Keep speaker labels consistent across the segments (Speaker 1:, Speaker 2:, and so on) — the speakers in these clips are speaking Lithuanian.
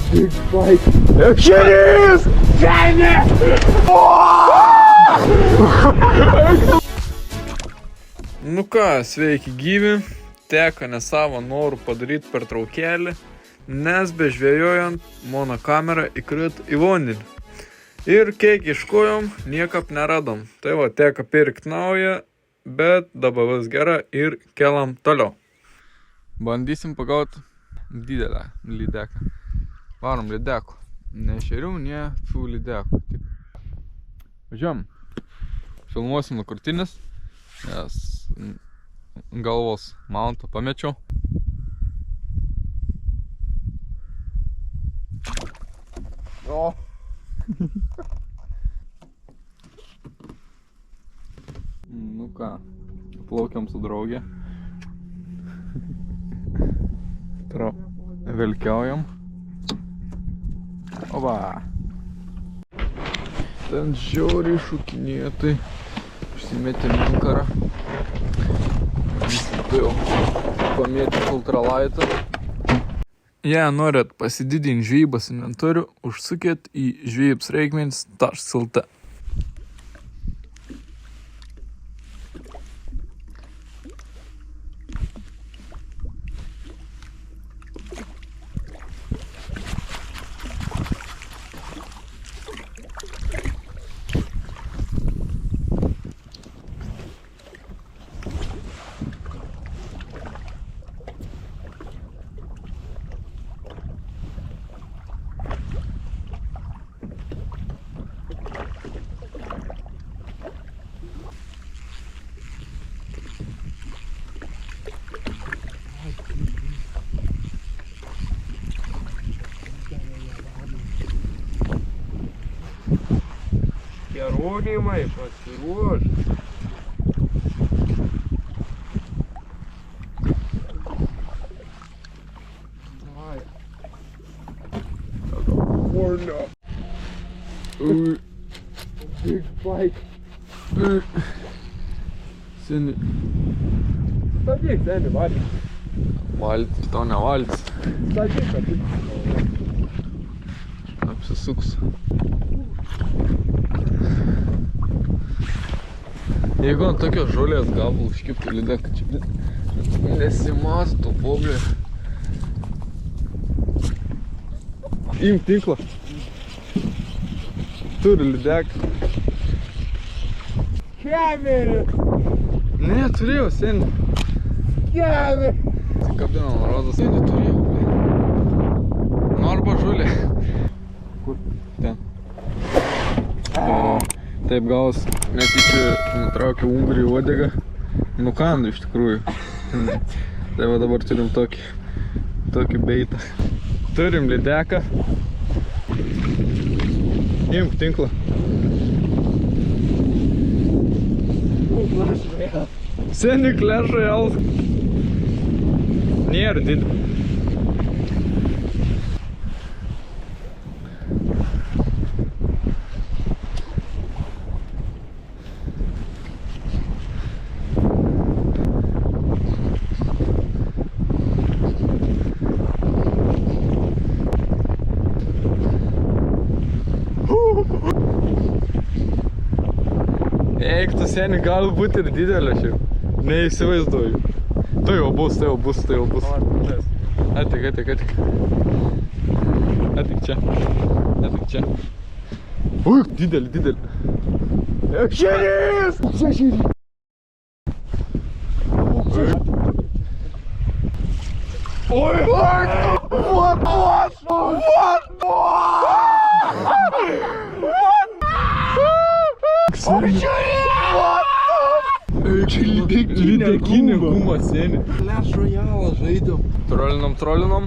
Speaker 1: Big fight. Ešerys! Žemė!
Speaker 2: Nu ką, sveiki gyvi. Teko ne savo norų padaryti pertraukėlį, nes bežvejojant mano kamera įkrito į vandenį. Ir kiek iškojom, niekap neradom. Tai va, teko pirkti naują, bet dabar vis gera ir keliam toliau. Bandysim pagauti didelę lydeką. Varom lydeku. Ne ešerių, ne lydekų. Važiuom. Filmuosim nuo krūtinės, nes galvos mountą pamečiau. O! Nu ką, plaukiam su draugė. Velkiaujam. Ova! Ten žiauriai šukinėja, tai užsimetėm inkarą. Tai jau pamėtė ultralaitą. Jei norit pasididinti žvejybos inventorių, užsukit į žvejybsreikmenis.lt. Geronimai, pasiruoš. Ai. Warna. Big fight. Seni. Stabdyk, seni, valtis. Valtis, tau ne valtis. Stabdyk, stabdyk. Apsisuks. Jeigu ant tokios žolės gabalų iškiptų lydeką, čia nesimato, poblė. Imk tinklą. Turi lydeką.
Speaker 1: Kamerį!
Speaker 2: Ne, turėjau, seni.
Speaker 1: Kamerį!
Speaker 2: Sikabdinam, rodos, seni turėjau. Nu arba žolė. Kur? Ten. Taip gaus, netyčia nutraukiau umbrį į uodegą. Nukando iš tikrųjų. Tai va dabar turim tokį beitą. Turim lydeką. Imk tinklą. Seni klešai jaus. Nėra didelį. Eik, tu seni, gali būti ir didelė šiaip. Neįsivaizduoju. Tai jau bus. Atik. Atik čia. Ui, didelį.
Speaker 1: Ešerys! Oi! What?
Speaker 2: Lydekinė guma, seni. Clash Royale žaidėm. Trolinom.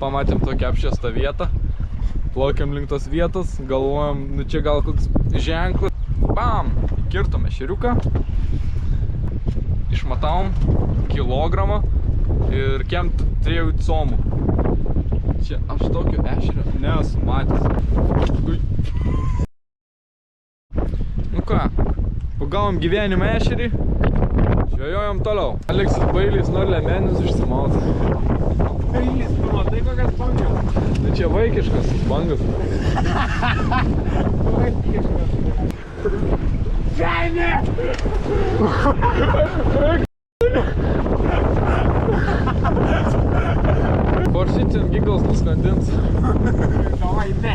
Speaker 2: Pamatėm tokią apšviestą vietą. Plaukiam link tos vietos. Galvojam, nu čia gal koks ženklas. Bam! Kirtom ešeriuką. Išmatavom kilogramą. Ir kiem 3 comų. Čia aš tokio ešerio nesu matęs. Ui. Nu ką, pagavom gyvenimą ešerį, žvejojom toliau. Aleksis Bailis nori lemenis išsimauti.
Speaker 1: Bailis, tu matai kokias pangas?
Speaker 2: Čia vaikiškas bangas.
Speaker 1: Seni!
Speaker 2: Poršyčian Giggles nuskandins.
Speaker 1: Davai, ne!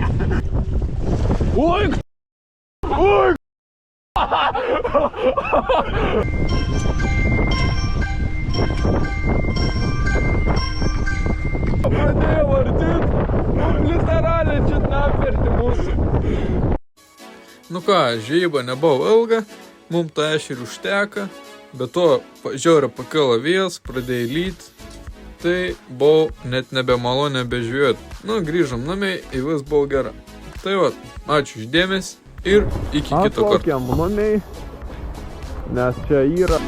Speaker 2: Oi! Oi! Pradėjo vartyt, literaliai čia apverti mūsų. Nu ką, žvejyba nebuvo ilga, mum tą ešerį užteka, bet to žiauriai pakilo vėjas, pradėjo lyt, tai buvau net nebemalo nebežvėjot. Nu, grįžom namiai, į vis buvo gera. Tai va, ačiū uždėmesi ir iki kito karto.
Speaker 1: Atplaukiam namiai, nes čia yra